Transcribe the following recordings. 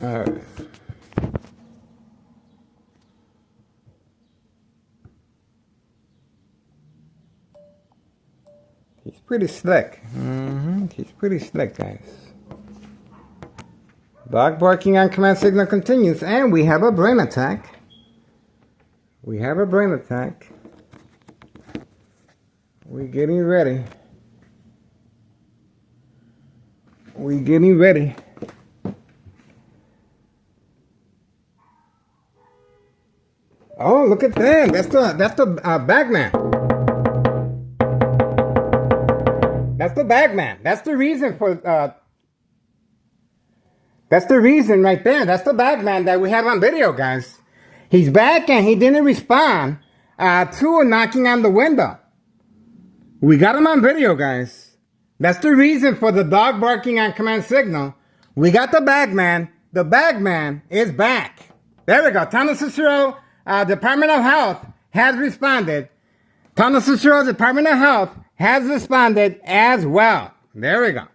Alright. He's pretty slick. He's pretty slick, guys. Dog barking on command signal continues, and we have a brain attack. We have a brain attack. We're getting ready. We're getting ready. Oh, look at that! That's the bagman. That's the bagman. That's the reason for. That's the reason right there. That's the bagman that we have on video, guys. He's back and he didn't respond to knocking on the window. We got him on video, guys. That's the reason for the dog barking on command signal. We got the bagman. The bagman is back. There we go. Town Cicero, Department of Health has responded. Town Cicero, Department of Health has responded as well. There we go.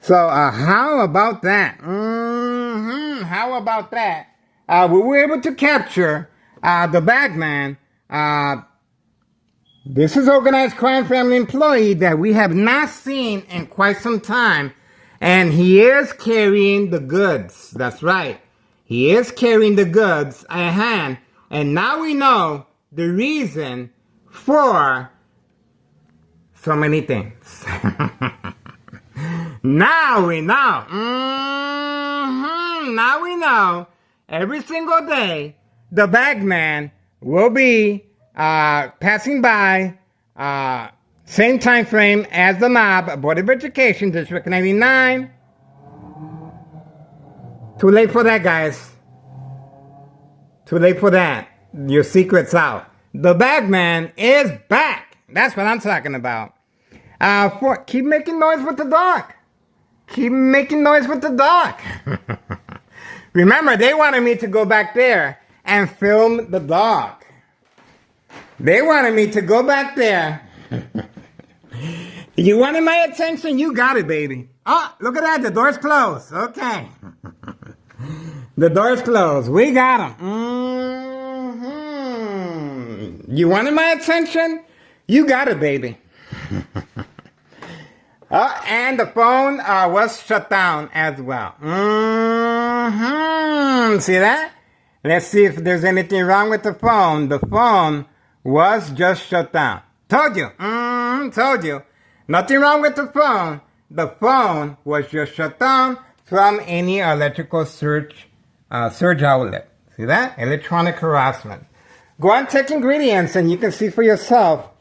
So, how about that? How about that? We were able to capture the bagman. This is organized crime family employee that we have not seen in quite some time. And he is carrying the goods. That's right. He is carrying the goods at hand. And now we know the reason for so many things. Now we know. Now we know. Every single day, the bagman will be passing by same time frame as the mob, Board of Education, District 99. Too late for that, guys. Too late for that. Your secret's out. The bagman is back. That's what I'm talking about. Keep making noise with the dog. Keep making noise with the dog. Remember, they wanted me to go back there and film the dog. They wanted me to go back there. You wanted my attention? You got it, baby. Oh, look at that. The door's closed. Okay. The door's closed. We got him. You wanted my attention? You got it, baby. And the phone was shut down as well. See that? Let's see if there's anything wrong with the phone. The phone was just shut down. Told you. Told you. Nothing wrong with the phone. The phone was just shut down from any electrical surge outlet. See that? Electronic harassment. Go and check ingredients and you can see for yourself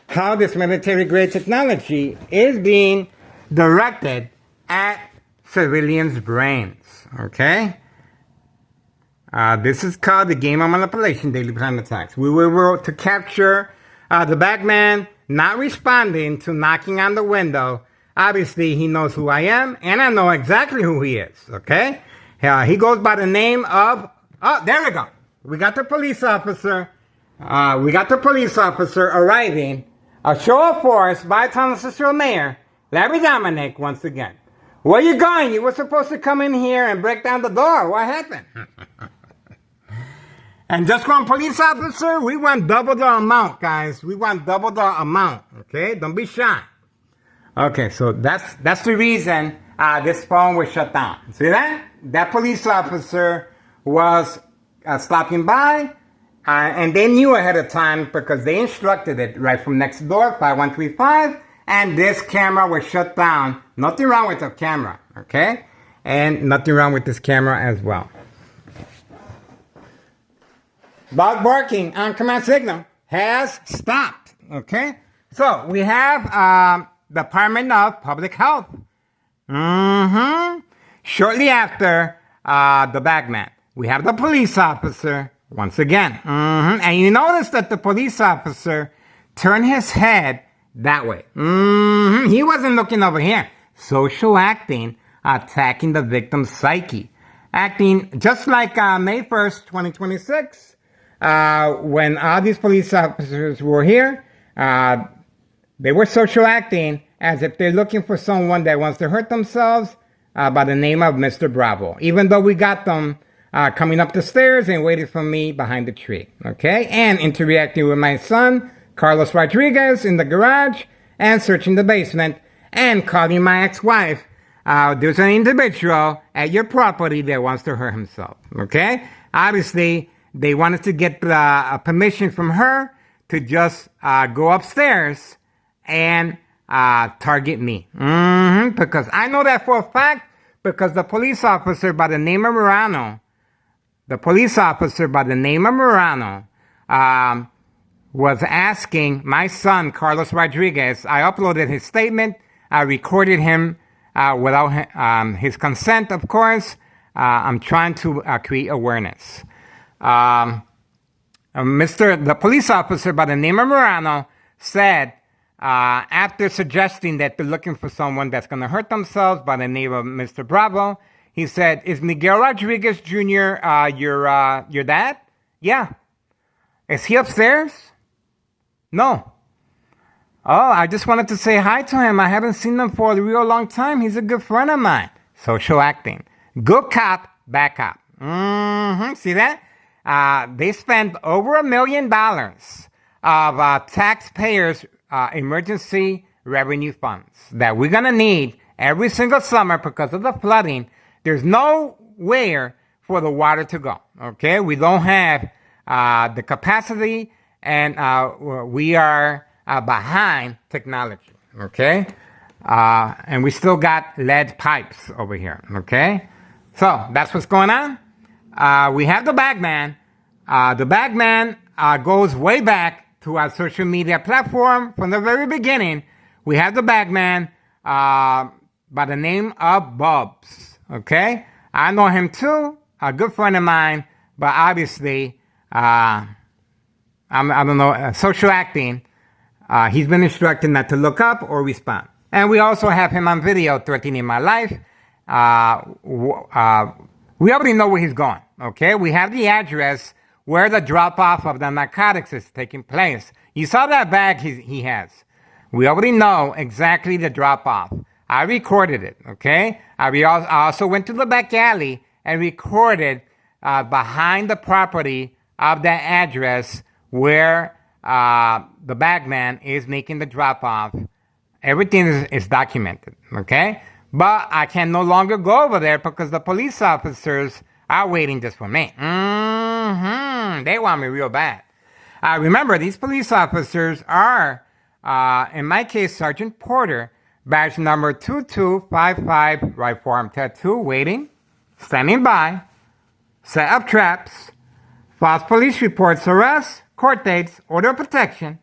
how this military-grade technology is being directed at civilians' brains. Okay? This is called the game of manipulation, daily plan attacks. We were able to capture the bagman not responding to knocking on the window. Obviously, he knows who I am, and I know exactly who he is. Okay? He goes by the name of... Oh, there we go. We got the police officer. Arriving. A show of force by Town Cicero Mayor Larry Dominic once again. Where you going? You were supposed to come in here and break down the door. What happened? And just one police officer, we want double the amount, guys. We want double the amount. Okay? Don't be shy. Okay, so that's the reason this phone was shut down. See that? That police officer was stopping by. And they knew ahead of time because they instructed it right from next door, 5135, and this camera was shut down. Nothing wrong with the camera, okay? And nothing wrong with this camera as well. Dog barking on command signal has stopped, okay? So, we have Department of Public Health. Shortly after the bagman, we have the police officer. Once again. And you notice that the police officer turned his head that way. He wasn't looking over here. Social acting, attacking the victim's psyche. Acting just like May 1st, 2026, when all these police officers were here, they were social acting as if they're looking for someone that wants to hurt themselves. by the name of Mr. Bravo, even though we got them coming up the stairs and waiting for me behind the tree, okay? And interacting with my son, Carlos Rodriguez, in the garage, and searching the basement, and calling my ex-wife. There's an individual at your property that wants to hurt himself, okay? Obviously, they wanted to get permission from her to just go upstairs and target me. Because I know that for a fact, because the police officer by the name of Morano, was asking my son, Carlos Rodriguez. I uploaded his statement. I recorded him without his consent, of course. I'm trying to create awareness. The police officer by the name of Morano said, after suggesting that they're looking for someone that's going to hurt themselves by the name of Mr. Bravo, he said, "Is Miguel Rodriguez Jr. Your dad?" "Yeah." "Is he upstairs?" "No." "Oh, I just wanted to say hi to him. I haven't seen him for a real long time. He's a good friend of mine." Social acting. Good cop, bad cop. See that? They spent over $1 million of taxpayers' emergency revenue funds that we're going to need every single summer because of the flooding. There's nowhere for the water to go, okay? We don't have the capacity, and we are behind technology, okay? And we still got lead pipes over here, okay? So that's what's going on. We have the Bagman. The Bagman goes way back to our social media platform from the very beginning. We have the Bagman by the name of Bubs, okay? I know him too, a good friend of mine, but obviously, I don't know, social acting. He's been instructed not to look up or respond. And we also have him on video threatening my life. We already know where he's going, okay? We have the address where the drop-off of the narcotics is taking place. You saw that bag he has. We already know exactly the drop-off. I recorded it, okay? I also went to the back alley and recorded behind the property of that address where the bagman is making the drop-off. Everything is documented, okay? But I can no longer go over there because the police officers are waiting just for me. They want me real bad. Remember, these police officers are, in my case, Sergeant Porter, badge number 2255, right forearm tattoo, waiting, standing by, set up traps, false police reports, arrests, court dates, order of protection,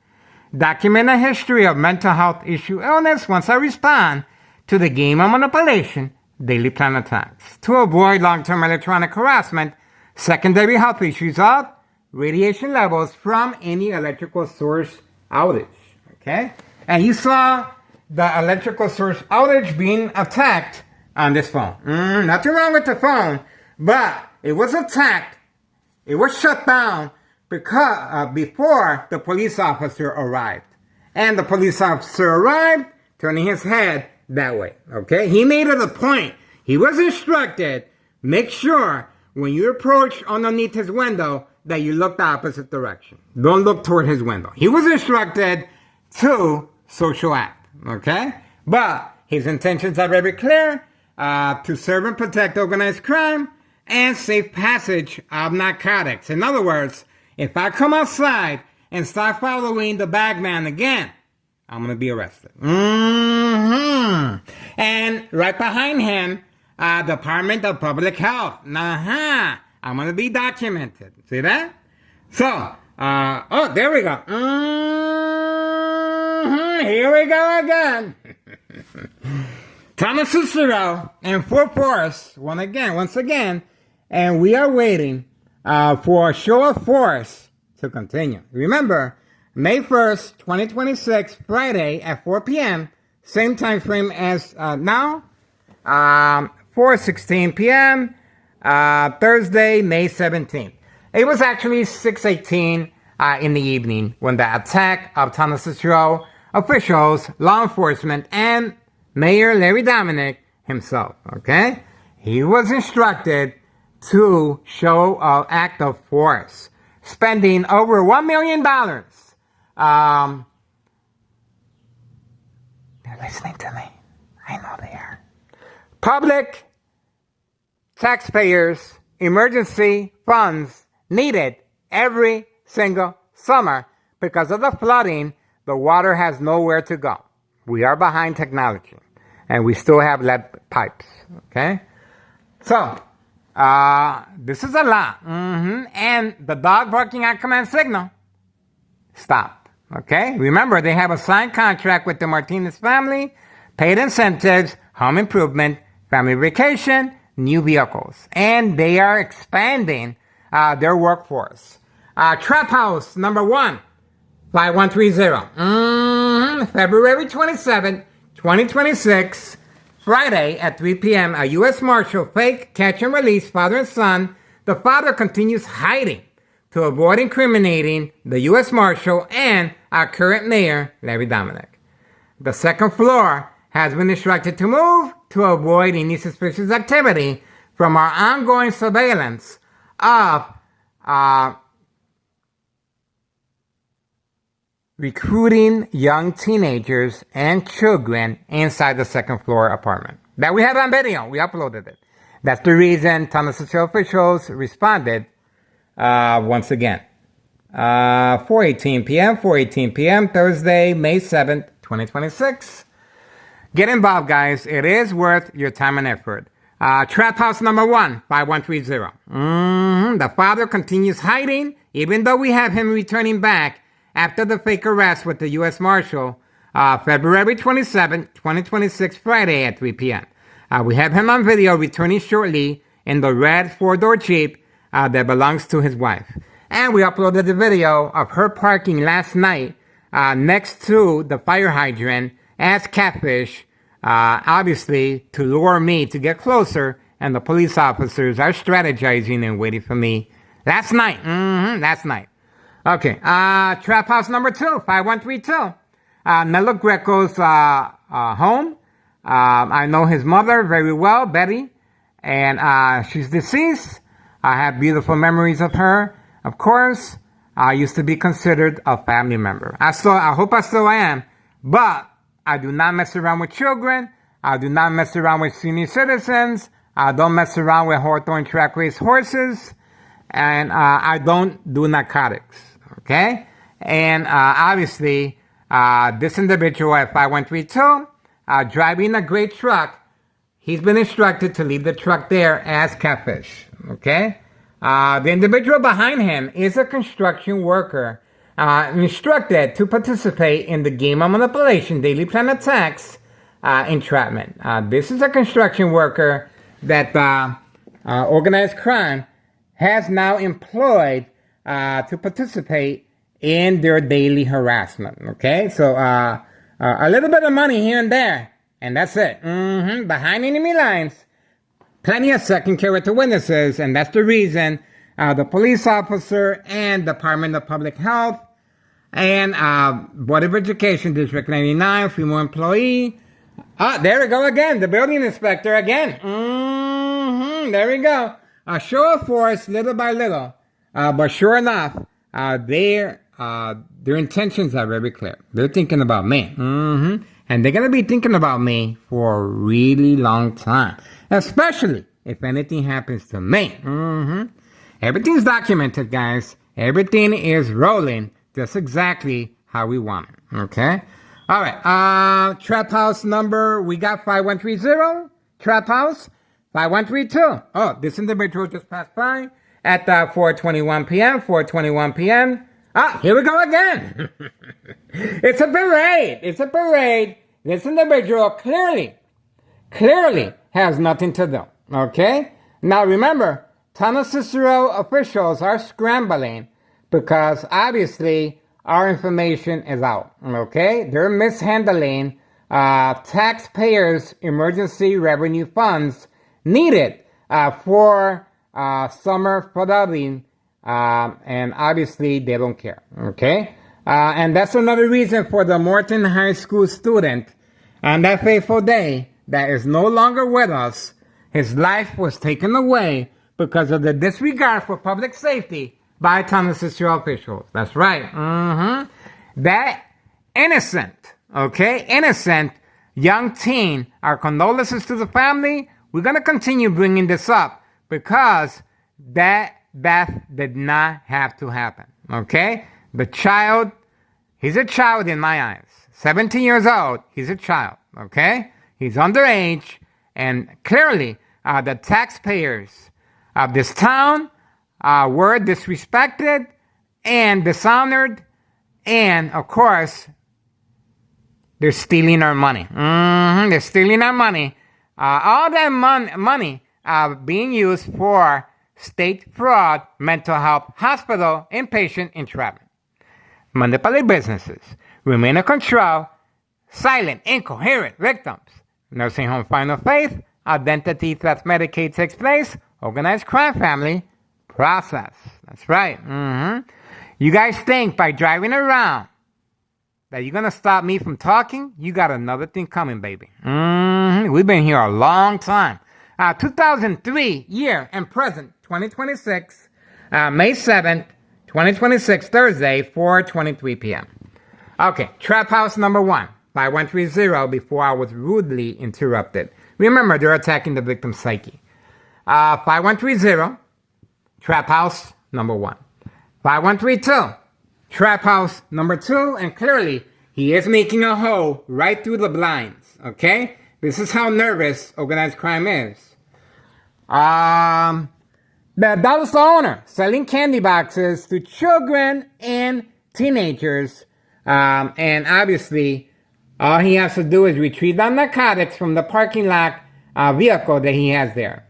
document a history of mental health issue illness once I respond to the game of manipulation, daily plan attacks, to avoid long-term electronic harassment, secondary health issues of radiation levels from any electrical source outage, okay? And you saw the electrical source outage being attacked on this phone. Nothing wrong with the phone, but it was attacked, it was shut down because before the police officer arrived. And the police officer arrived, turning his head that way, okay? He made it a point. He was instructed, make sure when you approach underneath his window that you look the opposite direction. Don't look toward his window. He was instructed to social act, okay? But his intentions are very clear, to serve and protect organized crime and safe passage of narcotics. In other words, if I come outside and start following the bagman again, I'm going to be arrested. And right behind him, Department of Public Health. I'm going to be documented. See that? So, oh, there we go. Here we go again. Thomas Cicero and full force, once again, and we are waiting for a show of force to continue. Remember, May 1st, 2026, Friday at 4 p.m., same time frame as now, 4:16 p.m., Thursday, May 17th. It was actually 6:18 in the evening when the attack of Thomas Cicero officials, law enforcement, and Mayor Larry Dominic himself, okay? He was instructed to show an act of force, spending over $1 million. They're listening to me. I know they are. Public taxpayers' emergency funds needed every single summer because of the flooding. The water has nowhere to go. We are behind technology, and we still have lead pipes, okay? So, this is a lot. And the dog barking at command signal, stop, okay? Remember, they have a signed contract with the Martinez family, paid incentives, home improvement, family vacation, new vehicles, and they are expanding their workforce. Trap House number 1, 5130. February 27, 2026, Friday at 3 p.m., a U.S. Marshal fake catch and release father and son. The father continues hiding to avoid incriminating the U.S. Marshal and our current mayor, Larry Dominic. The second floor has been instructed to move to avoid any suspicious activity from our ongoing surveillance of recruiting young teenagers and children inside the second floor apartment. That we have on video. We uploaded it. That's the reason Tennessee officials responded once again. 4:18 p.m., Thursday, May 7th, 2026. Get involved, guys. It is worth your time and effort. Trap House number 1, 5130. The father continues hiding, even though we have him returning back after the fake arrest with the U.S. Marshal, February 27, 2026, Friday at 3 p.m. We have him on video returning shortly in the red 4-door Jeep that belongs to his wife. And we uploaded the video of her parking last night next to the fire hydrant as catfish, obviously to lure me to get closer, and the police officers are strategizing and waiting for me last night. Last night. Okay, Trap House number 2, 5132. Nello Greco's home. I know his mother very well, Betty, and she's deceased. I have beautiful memories of her. Of course, I used to be considered a family member. I hope I still am, but I do not mess around with children. I do not mess around with senior citizens. I don't mess around with Hawthorne track race horses, and I don't do narcotics. Okay? And obviously, this individual at 5132, driving a great truck, he's been instructed to leave the truck there as catfish. Okay? The individual behind him is a construction worker instructed to participate in the game of manipulation, daily plan attacks, entrapment. This is a construction worker that organized crime has now employed to participate in their daily harassment. Okay, so a little bit of money here and there, and that's it. Behind enemy lines, plenty of second character witnesses, and that's the reason the police officer and Department of Public Health and Board of Education, District 99, female employee. There we go again, the building inspector again. There we go. A show of force, little by little. But sure enough, their intentions are very clear. They're thinking about me. And they're going to be thinking about me for a really long time. Especially if anything happens to me. Everything's documented, guys. Everything is rolling just exactly how we want it. Okay? All right. Trap House number, we got 5130. Trap House, 5132. Oh, this individual just passed by at 4:21 p.m. 4:21 p.m. Here we go again. It's a parade. It's a parade. This individual clearly has nothing to do. Okay? Now remember, Town Cicero officials are scrambling because obviously our information is out. Okay? They're mishandling taxpayers' emergency revenue funds needed for summer flooding, and obviously they don't care. Okay? And that's another reason for the Morton High School student on that fateful day that is no longer with us. His life was taken away because of the disregard for public safety by Thomas's officials. That's right. That innocent young teen, our condolences to the family. We're going to continue bringing this up because that death did not have to happen. Okay? The child, he's a child in my eyes. 17 years old, he's a child. Okay? He's underage, and clearly the taxpayers of this town were disrespected and dishonored, and of course, they're stealing our money. They're stealing our money. All that money being used for state fraud, mental health, hospital, inpatient entrapment. Manipulate businesses, remain in control, silent, incoherent victims. Nursing home final faith, identity theft, Medicaid takes place, organized crime family, process. That's right. You guys think by driving around that you're going to stop me from talking? You got another thing coming, baby. We've been here a long time. 2003 year and present, 2026, May 7th, 2026, Thursday, 4:23 p.m. Okay, trap house number 1, 5130, before I was rudely interrupted. Remember, they're attacking the victim's psyche. 5130, trap house number 1. 5132, trap house number 2, and clearly he is making a hole right through the blinds. Okay, this is how nervous organized crime is. The dollar store owner selling candy boxes to children and teenagers, and obviously all he has to do is retrieve the narcotics from the parking lot vehicle that he has there.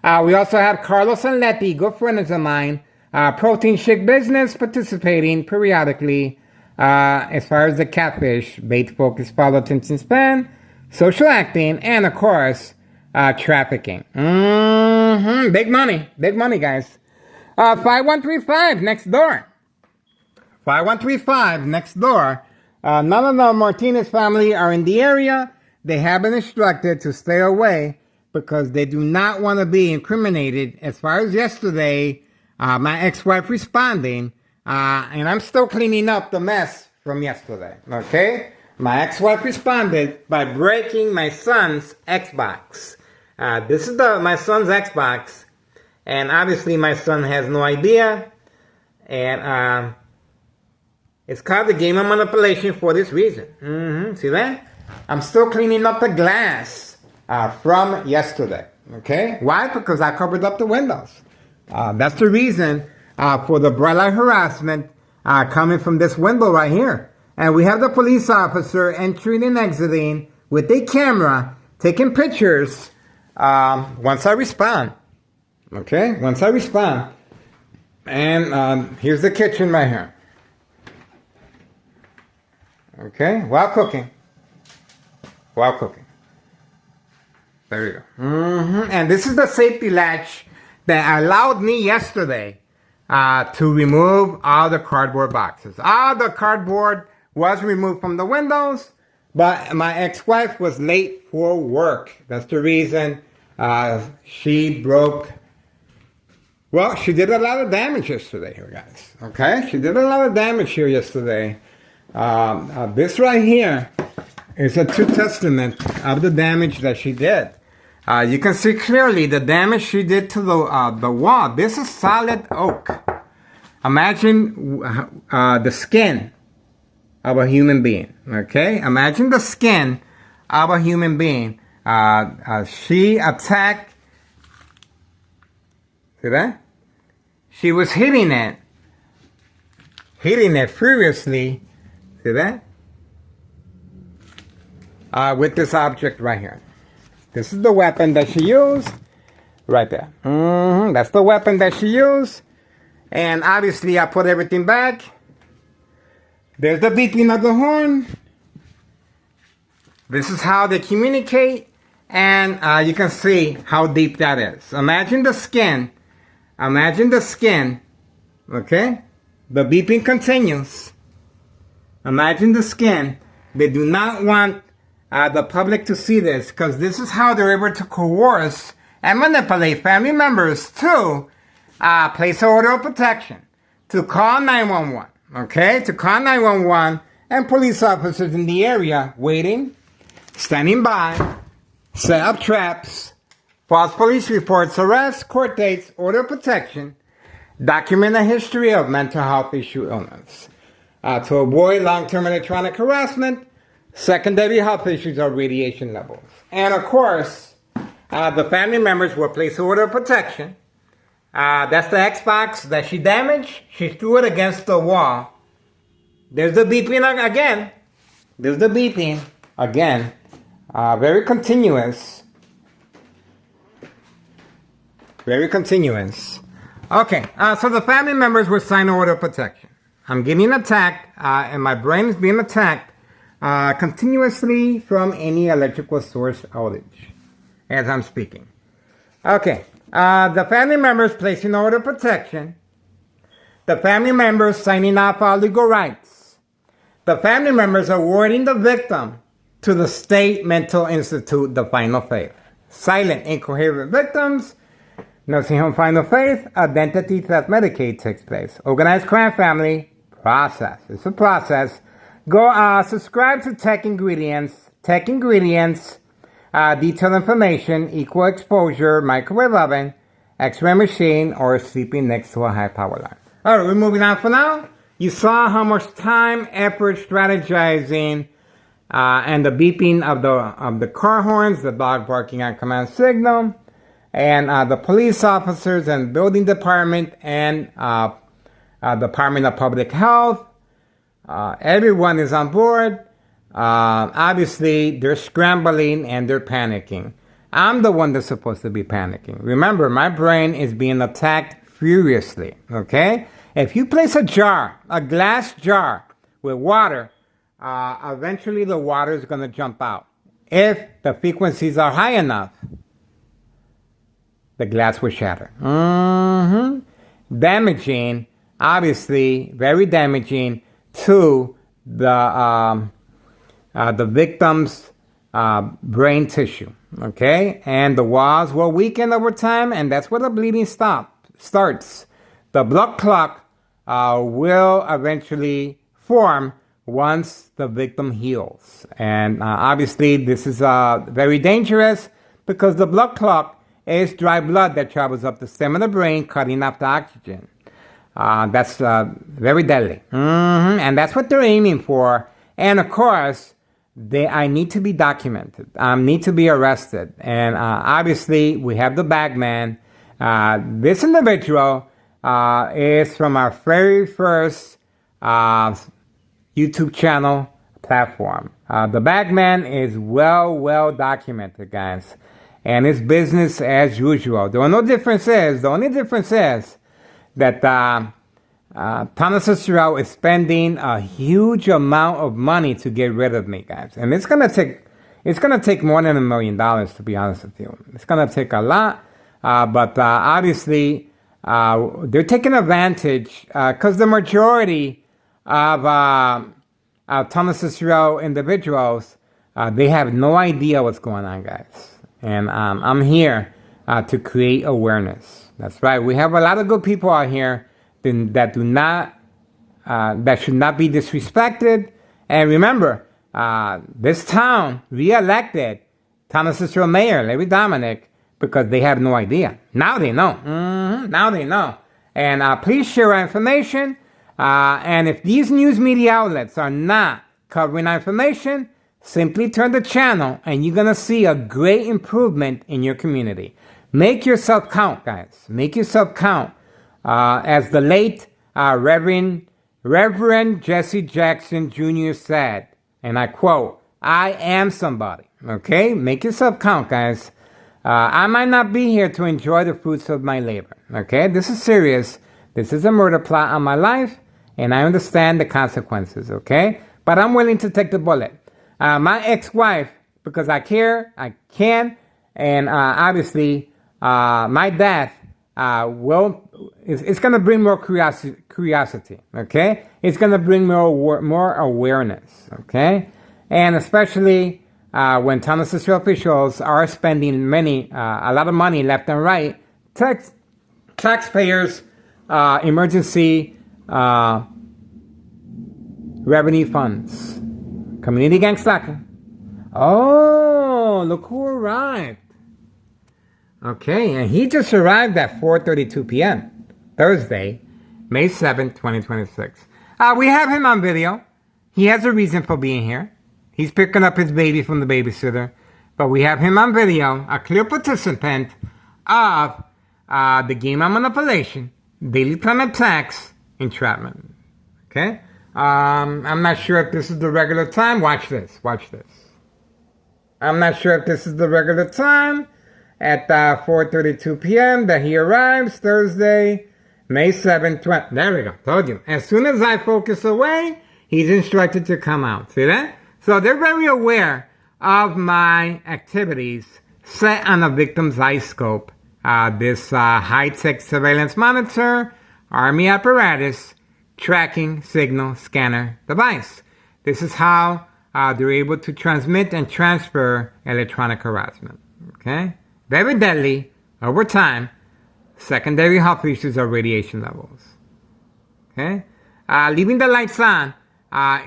We also have Carlos and Letty, good friends of mine, protein shake business, participating periodically as far as the catfish, bait focus, follow, attention span, social acting, and of course, trafficking. Big money, guys. 5135 next door. 5135 next door. None of the Martinez family are in the area. They have been instructed to stay away because they do not want to be incriminated. As far as yesterday, my ex-wife responding, and I'm still cleaning up the mess from yesterday, okay? My ex-wife responded by breaking my son's Xbox. This is my son's Xbox, and obviously my son has no idea, and it's called the game of manipulation for this reason. See that? I'm still cleaning up the glass from yesterday, okay? Why? Because I covered up the windows. That's the reason for the bright light harassment coming from this window right here. And we have the police officer entering and exiting with a camera, taking pictures once I respond. Okay? Once I respond. And here's the kitchen right here. Okay? While cooking. There you go. And this is the safety latch that allowed me yesterday to remove all the cardboard boxes. All the cardboard was removed from the windows, but my ex-wife was late for work. That's the reason she broke. Well, she did a lot of damage yesterday here, guys. Okay? She did a lot of damage here yesterday. This right here is a true testament of the damage that she did. You can see clearly the damage she did to the wall. This is solid oak. Imagine the skin of a human being. Okay? Imagine the skin of a human being. She attacked. See that? She was hitting it furiously. See that? With this object right here. This is the weapon that she used. Right there. That's the weapon that she used. And obviously I put everything back. There's the beeping of the horn. This is how they communicate. And you can see how deep that is. Imagine the skin. Imagine the skin. Okay? The beeping continues. Imagine the skin. They do not want the public to see this, because this is how they're able to coerce and manipulate family members to place an order of protection, to call 911, okay? To call 911 and police officers in the area waiting, standing by, set up traps, false police reports, arrests, court dates, order of protection, document a history of mental health issue illness. To avoid long-term electronic harassment, secondary health issues or radiation levels. And of course, the family members will place an order of protection. That's the Xbox that she damaged. She threw it against the wall. There's the beeping again. There's the beeping again. Very continuous. Very continuous. Okay, so the family members will sign an order of protection. I'm getting attacked, and my brain is being attacked continuously from any electrical source outage as I'm speaking. Okay, the family members placing order of protection. The family members signing off our legal rights. The family members awarding the victim to the State Mental Institute, the Final Faith. Silent, incoherent victims. Nursing home Final Faith. Identity theft Medicaid takes place. Organized crime family. Process. It's a process. Go subscribe to Tech Ingredients. Tech Ingredients. Detailed information. Equal exposure. Microwave oven. X-ray machine. Or sleeping next to a high power line. Alright, we're moving on for now. You saw how much time, effort, strategizing, and the beeping of the car horns, the dog barking on command signal, and the police officers and building department and Department of Public Health. Everyone is on board. Obviously, they're scrambling and they're panicking. I'm the one that's supposed to be panicking. Remember, my brain is being attacked furiously, okay? If you place a glass jar with water, eventually the water is going to jump out. If the frequencies are high enough, the glass will shatter. Damaging, obviously, very damaging to the victim's brain tissue, okay? And the walls will weaken over time, and that's where the bleeding starts. The blood clot will eventually form once the victim heals. And obviously, this is very dangerous because the blood clot is dry blood that travels up the stem of the brain, cutting off the oxygen. That's very deadly. And that's what they're aiming for. And of course, I need to be documented. I need to be arrested. And obviously, we have the bagman. This individual is from our very first YouTube channel platform. The bagman is well documented, guys. And it's business as usual. The only difference is that Thomas Cicero is spending a huge amount of money to get rid of me, guys. And it's gonna take more than $1 million, to be honest with you. It's gonna take a lot, but obviously they're taking advantage because the majority of Thomas Cicero individuals, they have no idea what's going on, guys. And I'm here to create awareness. That's right. We have a lot of good people out here that should not be disrespected. And remember, this town re-elected Thomas Cicero Mayor Larry Dominic because they have no idea. Now they know. Now they know. And please share our information. And if these news media outlets are not covering our information, simply turn the channel and you're going to see a great improvement in your community. Make yourself count, guys. Make yourself count. As the late Reverend Jesse Jackson Jr. said, and I quote, I am somebody. Okay? Make yourself count, guys. I might not be here to enjoy the fruits of my labor. Okay? This is serious. This is a murder plot on my life, and I understand the consequences. Okay? But I'm willing to take the bullet. My ex-wife, because I care, I can, and obviously my death it's going to bring more curiosity, okay? It's going to bring more awareness, okay? And especially when town social officials are spending a lot of money left and right, taxpayers' emergency revenue funds. Community gang slacking. Oh, look who arrived. Okay, and he just arrived at 4:32 p.m. Thursday, May 7th, 2026. We have him on video. He has a reason for being here. He's picking up his baby from the babysitter. But we have him on video, a clear participant of the game of manipulation, daily plan attacks, entrapment. Okay? I'm not sure if this is the regular time. Watch this. Watch this. I'm not sure if this is the regular time at 4:32 p.m. that he arrives Thursday, May 7th. There we go. Told you. As soon as I focus away, he's instructed to come out. See that? So they're very aware of my activities set on a victim's eye scope. This high-tech surveillance monitor, army apparatus, tracking signal scanner device. This is how they're able to transmit and transfer electronic harassment. Okay? Very deadly, over time, secondary health issues or radiation levels. Okay? Leaving the lights on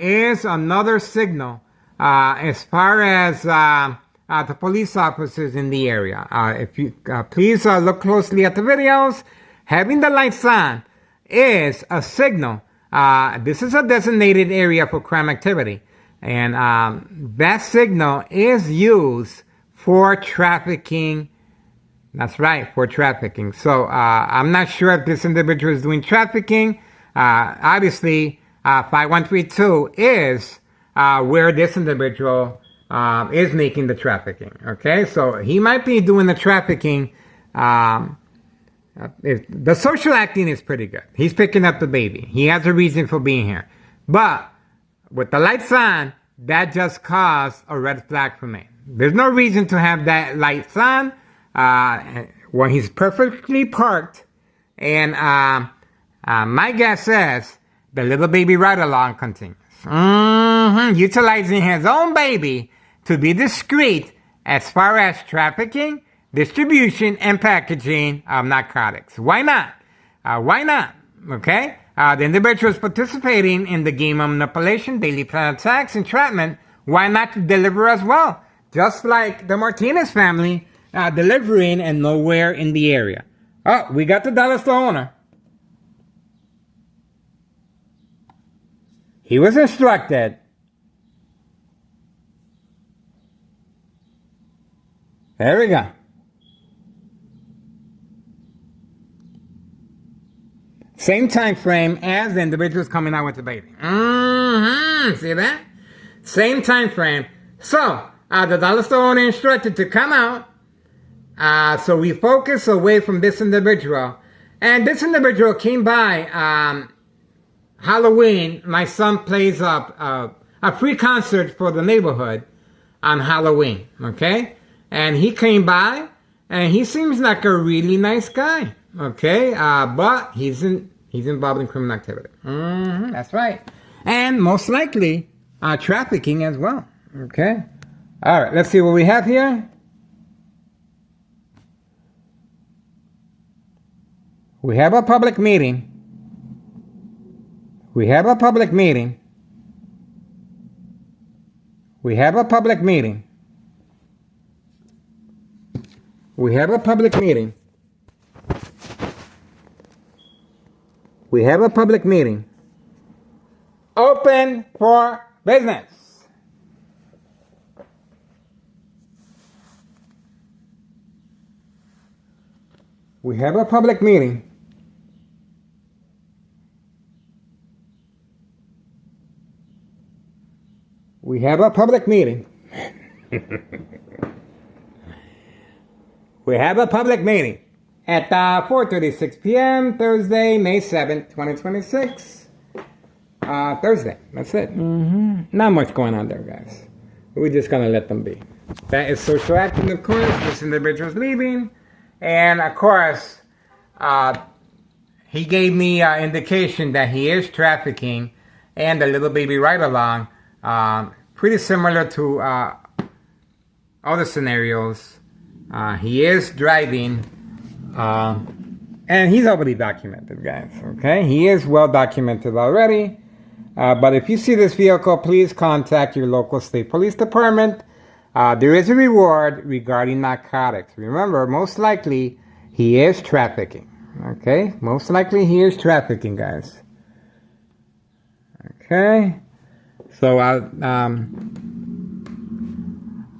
is another signal as far as the police officers in the area. If you please look closely at the videos, having the lights on is a signal. This is a designated area for crime activity. And that signal is used for trafficking. That's right, for trafficking. So I'm not sure if this individual is doing trafficking. Obviously, 5132 is where this individual is making the trafficking. Okay, so he might be doing the trafficking. The social acting is pretty good. He's picking up the baby. He has a reason for being here. But with the lights on, that just caused a red flag for me. There's no reason to have that lights on when he's perfectly parked. And my guess is the little baby ride-along continues. Utilizing his own baby to be discreet as far as trafficking, distribution, and packaging of narcotics. Why not? Why not? Okay? The individual is participating in the game of manipulation, daily plan attacks, entrapment. Why not deliver as well? Just like the Martinez family delivering and nowhere in the area. Oh, we got the dollar store owner. He was instructed. There we go. Same time frame as the individuals coming out with the baby. See that? Same time frame. So, the dollar store owner instructed to come out. So we focus away from this individual. And this individual came by Halloween. My son plays up a free concert for the neighborhood on Halloween. Okay? And he came by, and he seems like a really nice guy. Okay? But he's involved in criminal activity. That's right. And most likely, trafficking as well. Okay? All right, let's see what we have here. We have a public meeting. We have a public meeting. We have a public meeting. We have a public meeting. We have a public meeting. Open for business. We have a public meeting. We have a public meeting. We have a public meeting at 4:36 p.m. Thursday, May 7th, 2026. Thursday. That's it. Not much going on there, guys. We're just going to let them be. That is social acting, of course. This individual's leaving. And, of course, he gave me indication that he is trafficking and the little baby ride-along. Pretty similar to other scenarios. He is driving, and he's already documented, guys. Okay, he is well documented already. But if you see this vehicle, please contact your local state police department. There is a reward regarding narcotics. Remember, most likely he is trafficking. Okay, most likely he is trafficking, guys. Okay, so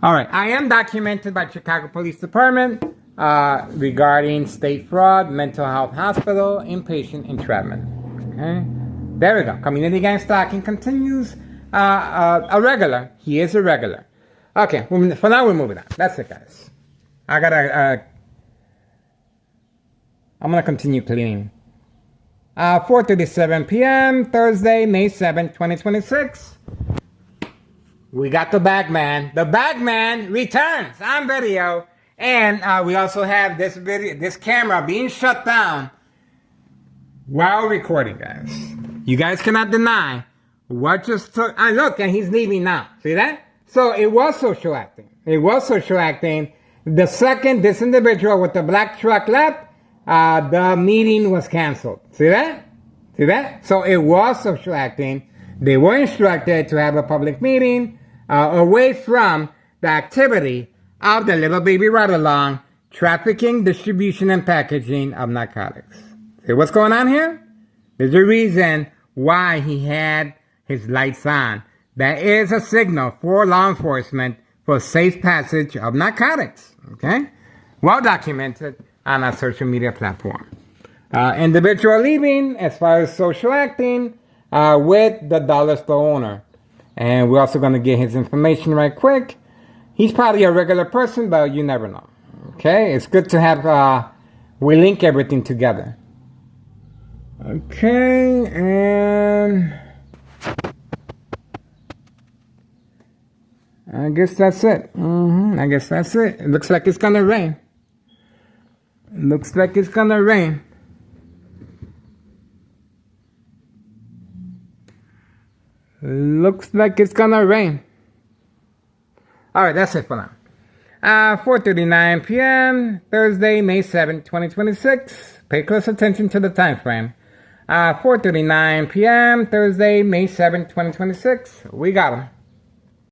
all right, I am documented by Chicago Police Department regarding state fraud, mental health hospital, inpatient entrapment. Okay, there we go. Community gang stalking continues. A regular. He is a regular. Okay, for now we're moving on. That's it, guys. I'm gonna continue cleaning. 4:37 p.m. Thursday, May 7th, 2026. We got the Bagman. The Bagman returns on video. And we also have this camera being shut down while recording, guys. You guys cannot deny what just took. Look, and he's leaving now. See that? So it was social acting. It was social acting. The second this individual with the black truck left, the meeting was canceled. See that? See that? So it was social acting. They were instructed to have a public meeting away from the activity of the little baby ride-along, trafficking, distribution, and packaging of narcotics. See what's going on here? There's a reason why he had his lights on. That is a signal for law enforcement for safe passage of narcotics. Okay? Well documented on our social media platform. Individual leaving as far as social acting with the dollar store owner. And we're also going to get his information right quick. He's probably a regular person, but you never know. Okay? It's good to have, we link everything together. Okay, and I guess that's it. I guess that's it. It looks like it's going to rain. It looks like it's going to rain. Looks like it's gonna rain. Alright, that's it for now. 4:39 p.m. Thursday, May 7th, 2026. Pay close attention to the time frame. 4:39 p.m. Thursday, May 7th, 2026. We got him.